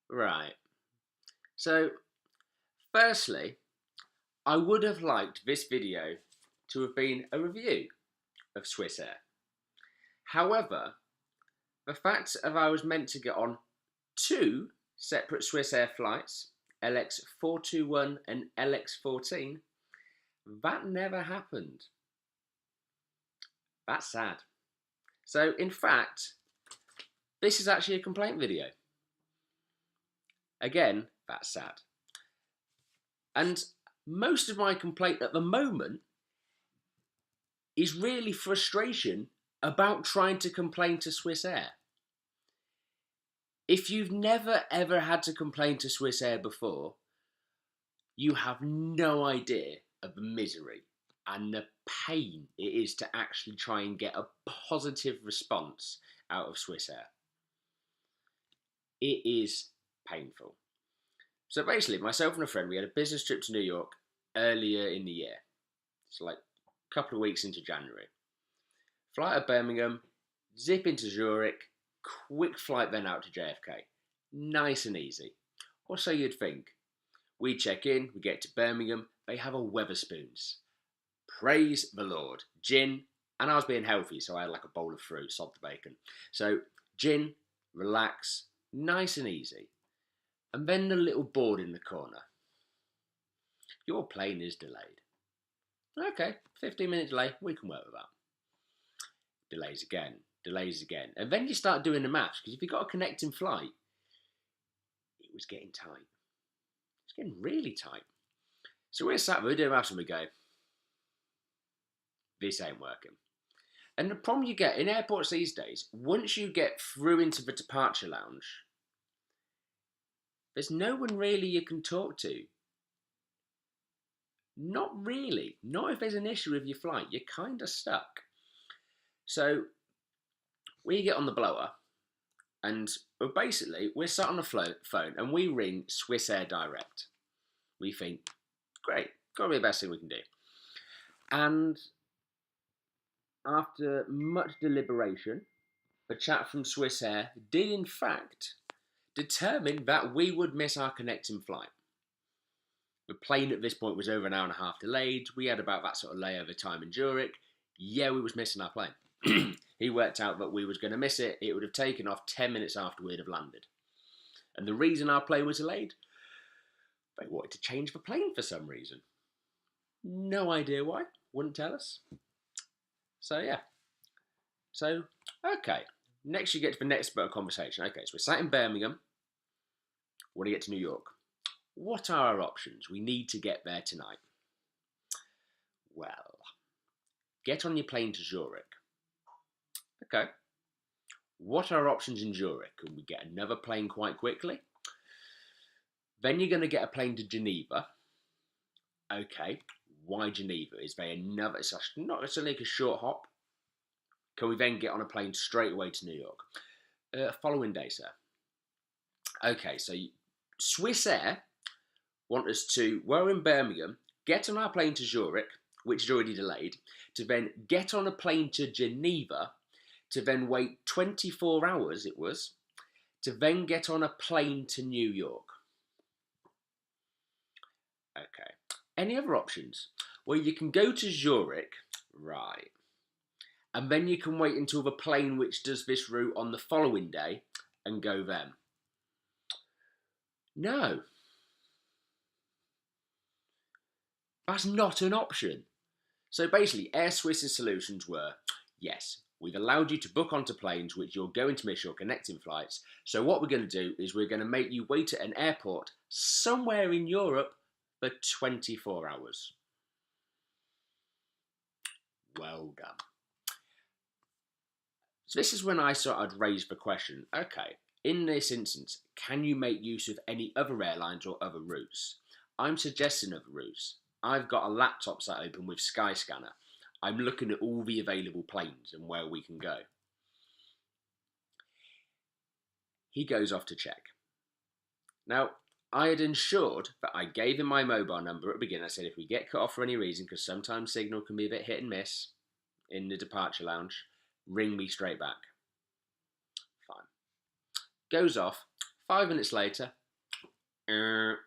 Right. So, firstly, I would have liked this video to have been a review of Swissair. However, the fact that I was meant to get on two separate Swissair flights, LX421 and LX14, that never happened. That's sad. So, in fact, this is actually a complaint video. Again, that's sad. And most of my complaint at the moment is really frustration about trying to complain to Swissair. If you've never ever had to complain to Swissair before, you have no idea of the misery and the pain it is to actually try and get a positive response out of Swissair. It is painful. So basically, myself and a friend, we had a business trip to New York earlier in the year. It's like a couple of weeks into January. Fly out of Birmingham, zip into Zurich, quick flight then out to JFK. Nice and easy. Or so you'd think. We check in, we get to Birmingham, they have a Wetherspoons. Praise the Lord. Gin, and I was being healthy, so I had like a bowl of fruit, salt the bacon. So gin, relax, nice and easy. And then the little board in the corner. Your plane is delayed. Okay, 15-minute delay, we can work with that. Delays again. And then you start doing the maths, because if you've got a connecting flight, it was getting tight. It's getting really tight. So we're sat there, we're doing maths and we go, this ain't working. And the problem you get in airports these days, once you get through into the departure lounge, there's no one really you can talk to. Not really. Not if there's an issue with your flight. You're kind of stuck. So we get on the blower and basically we're sat on the phone and we ring Swissair Direct. We think, great, got to be the best thing we can do. And after much deliberation, the chap from Swissair did in fact determine that we would miss our connecting flight. The plane at this point was over an hour and a half delayed. We had about that sort of layover time in Zurich. Yeah, we was missing our plane. He worked out that we was going to miss it. It would have taken off 10 minutes after we'd have landed. And the reason our plane was delayed, they wanted to change the plane for some reason. No idea why. Wouldn't tell us. So yeah. So, okay. Next you get to the next bit of conversation. Okay, so we're sat in Birmingham. Want to get to New York. What are our options? We need to get there tonight. Well, get on your plane to Zurich. Okay. What are our options in Zurich? Can we get another plane quite quickly? Then you're going to get a plane to Geneva. Okay. Why Geneva? Is there another? It's not necessarily like a short hop. Can we then get on a plane straight away to New York? Following day, sir. Okay, so Swissair want us to, we're in Birmingham, get on our plane to Zurich, which is already delayed, to then get on a plane to Geneva, to then wait 24 hours, it was, to then get on a plane to New York. Okay. Any other options? Well, you can go to Zurich, right, and then you can wait until the plane which does this route on the following day and go then. No. That's not an option. So basically, Air Swiss's solutions were, yes, we've allowed you to book onto planes which you're going to miss your connecting flights. So what we're going to do is we're going to make you wait at an airport somewhere in Europe for 24 hours. Well done. So this is when I sort of raised the question, okay, in this instance, can you make use of any other airlines or other routes? I'm suggesting other routes. I've got a laptop sat open with Skyscanner. I'm looking at all the available planes and where we can go. He goes off to check. Now, I had ensured that I gave him my mobile number at the beginning. I said, if we get cut off for any reason, because sometimes signal can be a bit hit and miss in the departure lounge, ring me straight back. Fine. Goes off. 5 minutes later, right.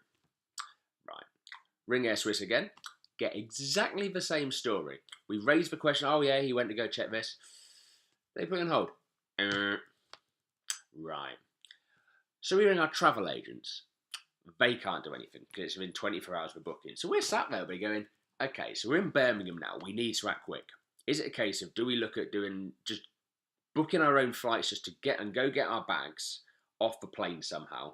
Ring Air Swiss again. Get exactly the same story. We raise the question, oh yeah, he went to go check this. They put on hold. Right. So we ring our travel agents. They can't do anything because it's within 24 hours of booking. So we're sat there, we're going, okay, so we're in Birmingham now. We need to act quick. Is it a case of, do we look at doing, just booking our own flights just to get our bags off the plane somehow,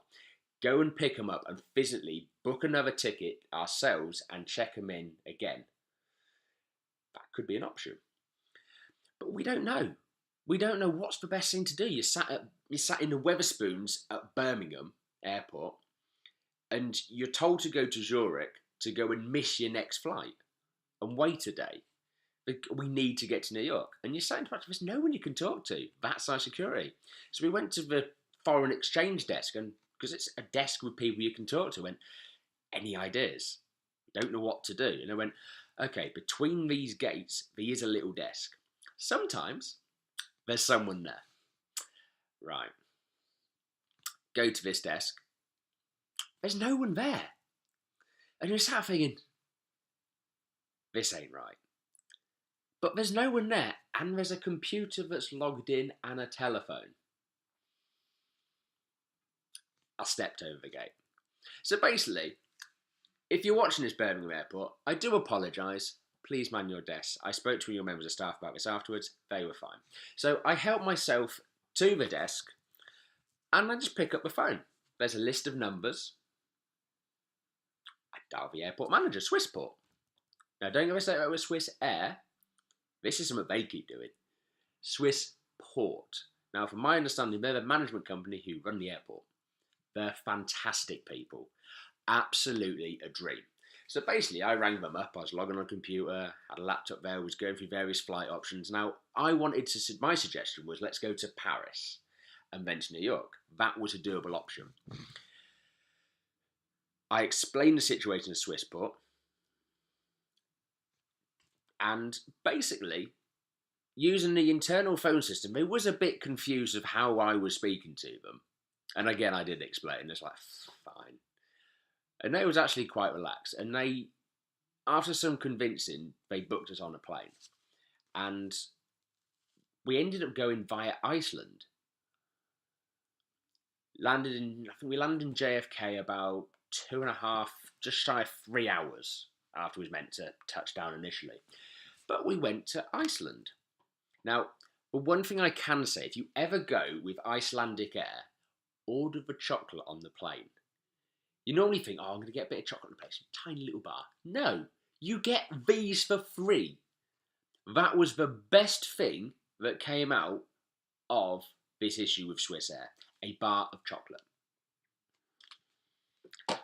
go and pick them up and physically book another ticket ourselves and check them in again? That could be an option. But we don't know. We don't know what's the best thing to do. You're sat in the Wetherspoons at Birmingham Airport, and you're told to go to Zurich to go and miss your next flight and wait a day. We need to get to New York. And you're sat in front of us, no one you can talk to. That's our security. So we went to the foreign exchange desk, and because it's a desk with people you can talk to, went, any ideas? Don't know what to do. And I went, okay, between these gates, there is a little desk. Sometimes there's someone there. Right. Go to this desk. There's no one there. And you're sat thinking, this ain't right. But there's no one there, and there's a computer that's logged in and a telephone. I stepped over the gate. So basically, if you're watching this Birmingham airport, I do apologise. Please man your desks. I spoke to your members of staff about this afterwards. They were fine. So I helped myself to the desk, and I just pick up the phone. There's a list of numbers. I dial the airport manager, Swissport. Now, don't get mistake about with Swiss Air. This is something they keep doing. Swissport. Now, from my understanding, they're the management company who run the airport. They're fantastic people. Absolutely a dream. So basically, I rang them up. I was logging on a computer, had a laptop there, was going through various flight options. Now, my suggestion was, let's go to Paris and then to New York. That was a doable option. I explained the situation to Swissport, and basically, using the internal phone system, they was a bit confused of how I was speaking to them. And again, I did explain. It's like, fine. And they was actually quite relaxed. And they, after some convincing, they booked us on a plane. And we ended up going via Iceland. I think we landed in JFK about 2.5, just shy of 3 hours after we was meant to touch down initially. But we went to Iceland. Now, the one thing I can say, if you ever go with Icelandic Air, order the chocolate on the plane. You normally think, oh, I'm going to get a bit of chocolate on the plane, a tiny little bar. No, you get these for free. That was the best thing that came out of this issue with Swiss Air, a bar of chocolate.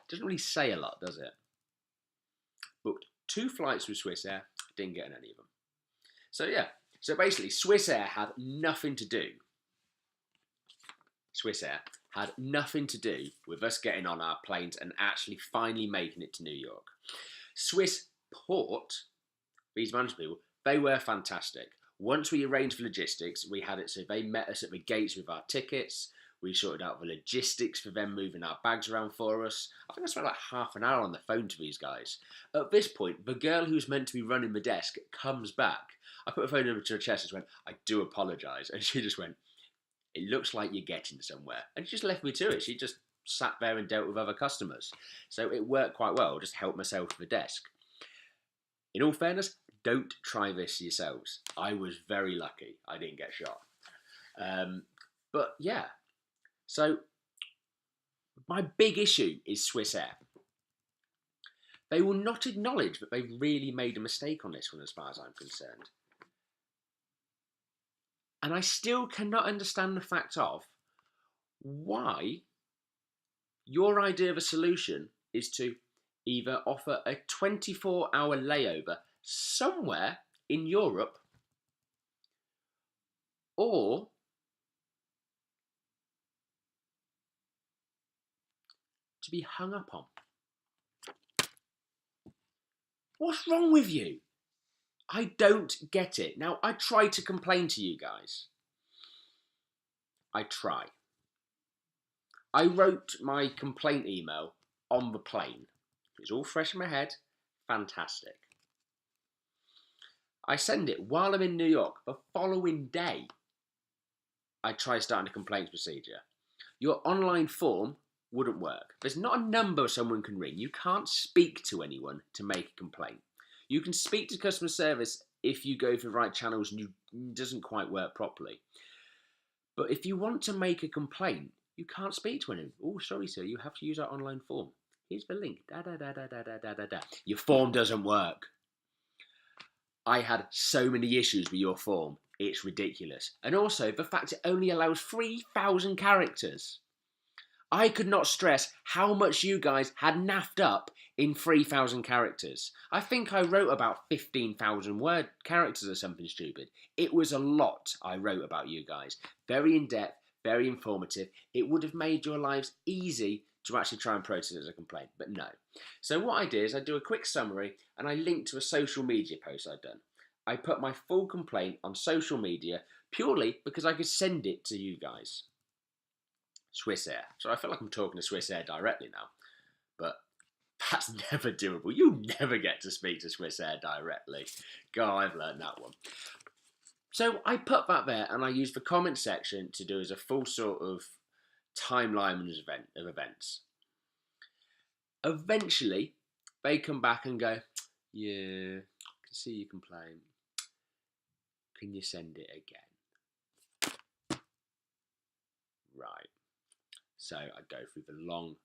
Doesn't really say a lot, does it? Booked 2 flights with Swiss Air, didn't get on any of them. So yeah, so basically Swiss Air had nothing to do. Swiss Air had nothing to do with us getting on our planes and actually finally making it to New York. Swissport, these management people, they were fantastic. Once we arranged for logistics, we had it so they met us at the gates with our tickets. We sorted out the logistics for them moving our bags around for us. I think I spent like half an hour on the phone to these guys. At this point, the girl who's meant to be running the desk comes back. I put the phone over to her chest and went, I do apologise. And she just went, it looks like you're getting somewhere. And she just left me to it. She just sat there and dealt with other customers. So it worked quite well. Just helped myself with the desk. In all fairness, don't try this yourselves. I was very lucky. I didn't get shot. But yeah. So my big issue is Swiss Air. They will not acknowledge that they really made a mistake on this one as far as I'm concerned. And I still cannot understand the fact of why your idea of a solution is to either offer a 24-hour layover somewhere in Europe or to be hung up on. What's wrong with you? I don't get it. Now, I try to complain to you guys. I try. I wrote my complaint email on the plane. It's all fresh in my head. Fantastic. I send it while I'm in New York. The following day, I try starting a complaints procedure. Your online form wouldn't work. There's not a number someone can ring. You can't speak to anyone to make a complaint. You can speak to customer service if you go through the right channels and it doesn't quite work properly. But if you want to make a complaint, you can't speak to anyone. Oh, sorry, sir, you have to use our online form. Here's the link. Your form doesn't work. I had so many issues with your form. It's ridiculous. And also, the fact it only allows 3,000 characters. I could not stress how much you guys had naffed up in 3,000 characters. I think I wrote about 15,000 characters or something stupid. It was a lot I wrote about you guys. Very in-depth, very informative. It would have made your lives easy to actually try and process it as a complaint, but no. So what I did is I do a quick summary and I linked to a social media post I'd done. I put my full complaint on social media purely because I could send it to you guys. Swissair. So I feel like I'm talking to Swissair directly now, but that's never doable. You never get to speak to Swissair directly. God, I've learned that one. So I put that there and I used the comment section to do as a full sort of timeline of events. Eventually, they come back and go, yeah, I can see your complaint. Can you send it again? Right. So I go through the long,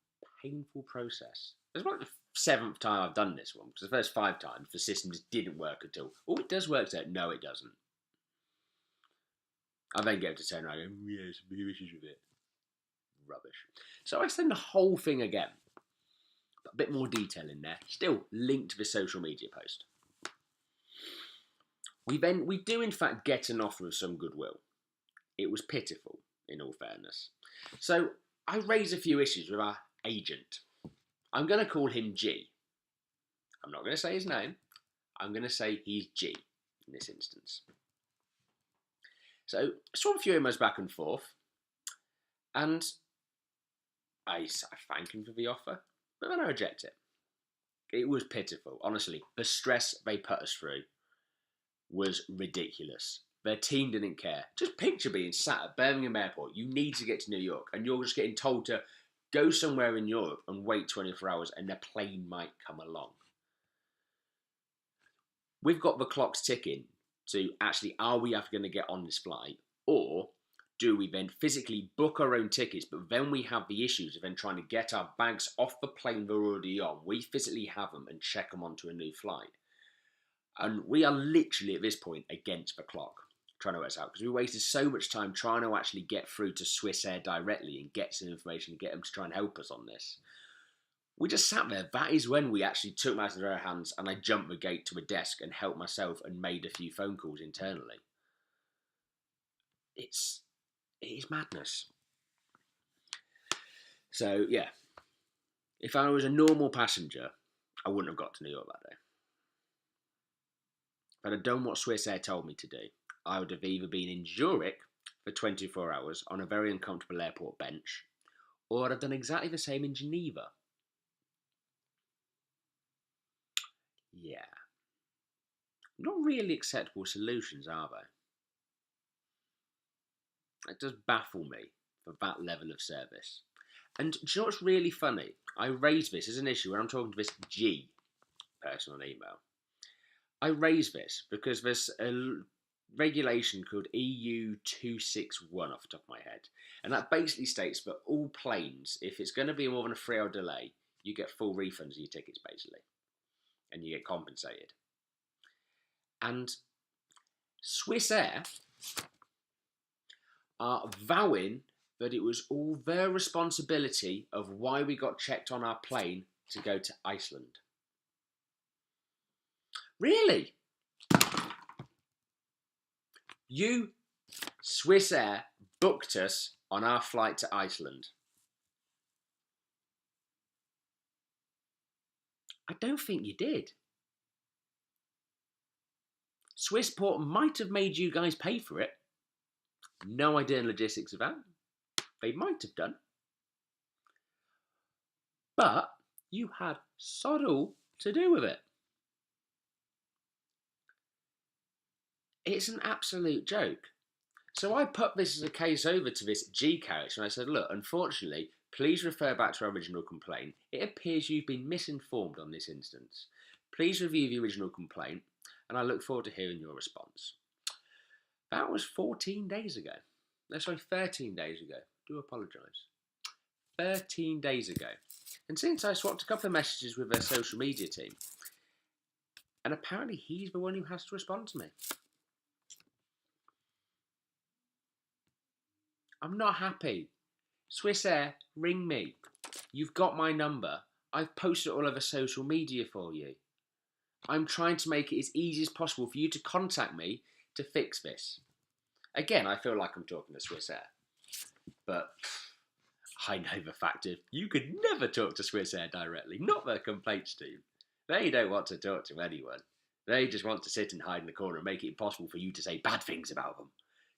painful process. It's like the 7th time I've done this one, because the first 5 times the system just didn't work at all. Oh, it does work, so no, it doesn't. I then get to turn around and go, yeah, some issues with it. Rubbish. So I send the whole thing again. But a bit more detail in there. Still linked to the social media post. We do in fact get an offer of some goodwill. It was pitiful, in all fairness. So I raise a few issues with our agent. I'm going to call him G. I'm not going to say his name. I'm going to say he's G in this instance. So I saw a few emails back and forth, and I thank him for the offer, but then I reject it. It was pitiful. Honestly, the stress they put us through was ridiculous. Their team didn't care. Just picture being sat at Birmingham Airport. You need to get to New York, and you're just getting told to go somewhere in Europe and wait 24 hours, and the plane might come along. We've got the clocks ticking to actually, are we ever going to get on this flight? Or do we then physically book our own tickets, but then we have the issues of then trying to get our bags off the plane we're already on. We physically have them and check them onto a new flight. And we are literally at this point against the clock, trying to work this out, because we wasted so much time trying to actually get through to Swissair directly and get some information and get them to try and help us on this. We just sat there. That is when we actually took matters into our hands, and I jumped the gate to a desk and helped myself and made a few phone calls internally. It is madness. So yeah, if I was a normal passenger, I wouldn't have got to New York that day. If I'd have done what Swissair told me to do, I would have either been in Zurich for 24 hours on a very uncomfortable airport bench, or I'd have done exactly the same in Geneva. Yeah. Not really acceptable solutions, are they? It does baffle me for that level of service. And do you know what's really funny? I raised this as an issue when I'm talking to this G person on email. I raised this because there's a regulation called EU 261 off the top of my head. And that basically states that all planes, if it's going to be more than a 3-hour delay, you get full refunds of your tickets basically. And you get compensated. And Swissair are vowing that it was all their responsibility of why we got checked on our plane to go to Iceland. Really? You, Swissair, booked us on our flight to Iceland. I don't think you did. Swissport might have made you guys pay for it. No idea in logistics of that. They might have done. But you had sod all to do with it. It's an absolute joke. So I put this as a case over to this G character and I said, look, unfortunately, please refer back to our original complaint. It appears you've been misinformed on this instance. Please review the original complaint and I look forward to hearing your response. That was 14 days ago. No, sorry, 13 days ago. Do apologise. 13 days ago. And since I swapped a couple of messages with their social media team, and apparently he's the one who has to respond to me. I'm not happy. Swissair, ring me. You've got my number. I've posted it all over social media for you. I'm trying to make it as easy as possible for you to contact me to fix this. Again, I feel like I'm talking to Swissair. But I know the fact of you could never talk to Swissair directly, not their complaints team. They don't want to talk to anyone. They just want to sit and hide in the corner and make it impossible for you to say bad things about them.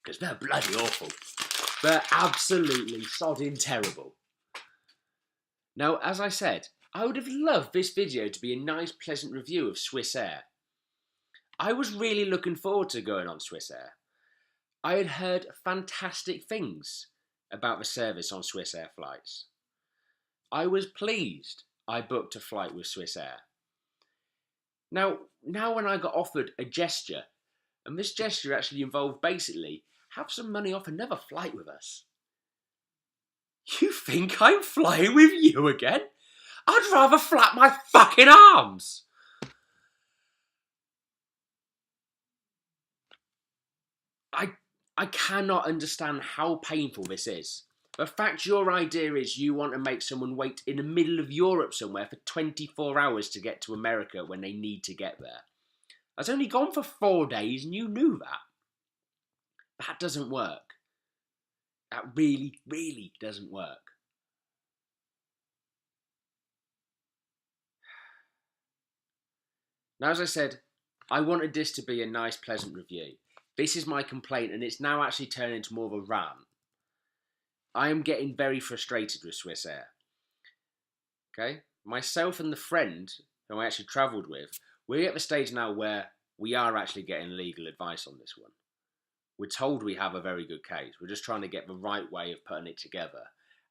Because they're bloody awful. They're absolutely sodding terrible. Now, as I said, I would have loved this video to be a nice, pleasant review of Swissair. I was really looking forward to going on Swissair. I had heard fantastic things about the service on Swissair flights. I was pleased I booked a flight with Swissair. Now when I got offered a gesture, and this gesture actually involved basically have some money off another flight with us. You think I'm flying with you again? I'd rather flap my fucking arms. I cannot understand how painful this is. The fact your idea is you want to make someone wait in the middle of Europe somewhere for 24 hours to get to America when they need to get there. That's only gone for 4 days and you knew that. That doesn't work. That really, really doesn't work. Now, as I said, I wanted this to be a nice, pleasant review. This is my complaint, and it's now actually turned into more of a rant. I am getting very frustrated with Swissair. Okay? Myself and the friend who I actually travelled with, we're at the stage now where we are actually getting legal advice on this one. We're told we have a very good case. We're just trying to get the right way of putting it together.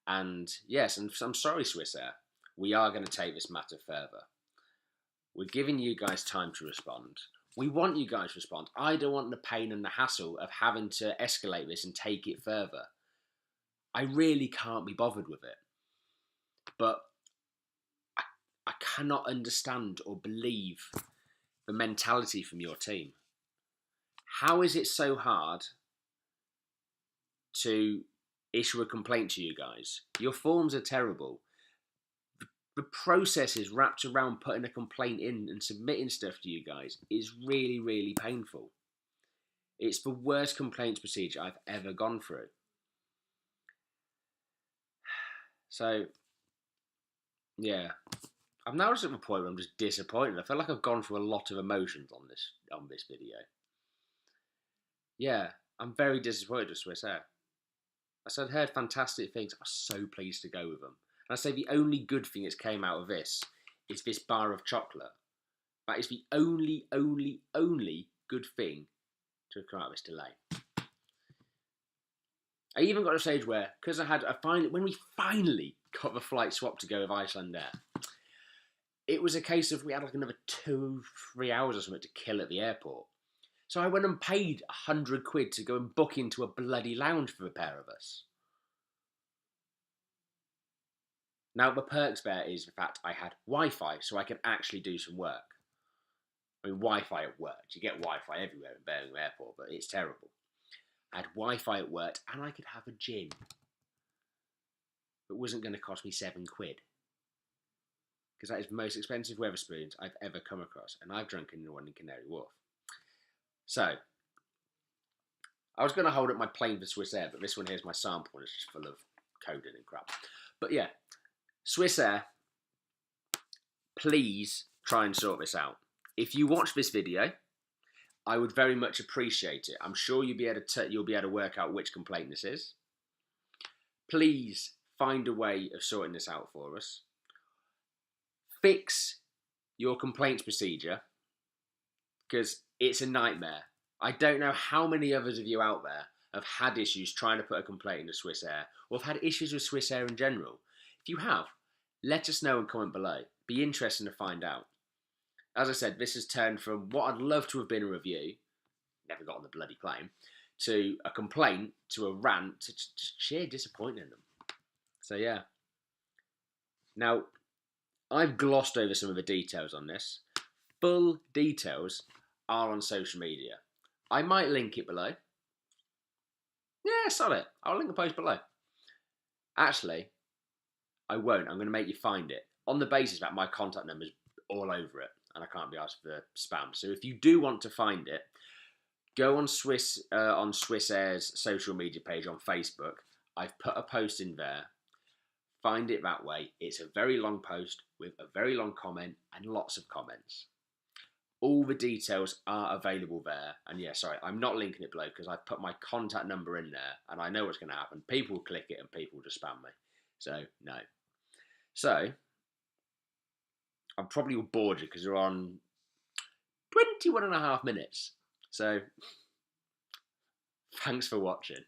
And yes, and I'm sorry, Swissair. We are going to take this matter further. We're giving you guys time to respond. We want you guys to respond. I don't want the pain and the hassle of having to escalate this and take it further. I really can't be bothered with it. But I cannot understand or believe the mentality from your team. How is it so hard to issue a complaint to you guys? Your forms are terrible. The processes wrapped around putting a complaint in and submitting stuff to you guys is really, really painful. It's the worst complaints procedure I've ever gone through. So, yeah. I'm now just at the point where I'm just disappointed. I feel like I've gone through a lot of emotions on this video. Yeah, I'm very disappointed with Swissair. I said, I'd heard fantastic things. I was so pleased to go with them. And I say the only good thing that's came out of this is this bar of chocolate. That is the only good thing to come out of this delay. I even got to a stage where, because when we finally got the flight swapped to go with Icelandair, it was a case of we had like another 2-3 hours or something to kill at the airport. So I went and paid £100 to go and book into a bloody lounge for the pair of us. Now, the perks there is the fact I had Wi-Fi, so I could actually do some work. I mean, Wi-Fi at work. You get Wi-Fi everywhere in Birmingham Airport, but it's terrible. I had Wi-Fi at work, and I could have a gin. It wasn't going to cost me £7. Because that is the most expensive Wetherspoons I've ever come across, and I've drunk in the one in Canary Wharf. So, I was going to hold up my plane for Swissair, but this one here is my sample, and it's just full of coding and crap. But yeah, Swissair, please try and sort this out. If you watch this video, I would very much appreciate it. I'm sure you'll be able to work out which complaint this is. Please find a way of sorting this out for us. Fix your complaints procedure, because it's a nightmare. I don't know how many others of you out there have had issues trying to put a complaint into Swissair, or have had issues with Swissair in general. If you have, let us know and comment below. Be interesting to find out. As I said, this has turned from what I'd love to have been a review, never got on the bloody plane, to a complaint, to a rant, to just sheer disappointment in them. So yeah. Now, I've glossed over some of the details on this. Full details are on social media. I might link it below. Yeah, solid. I'll link the post below. Actually, I won't. I'm going to make you find it on the basis that my contact number's all over it and I can't be asked for spam. So if you do want to find it, go on Swissair's social media page on Facebook. I've put a post in there. Find it that way. It's a very long post with a very long comment and lots of comments. All the details are available there. And yeah, sorry, I'm not linking it below because I've put my contact number in there and I know what's going to happen. People will click it and people will just spam me. So, no. So, I'm probably bored because we're on 21 and a half minutes. So, thanks for watching.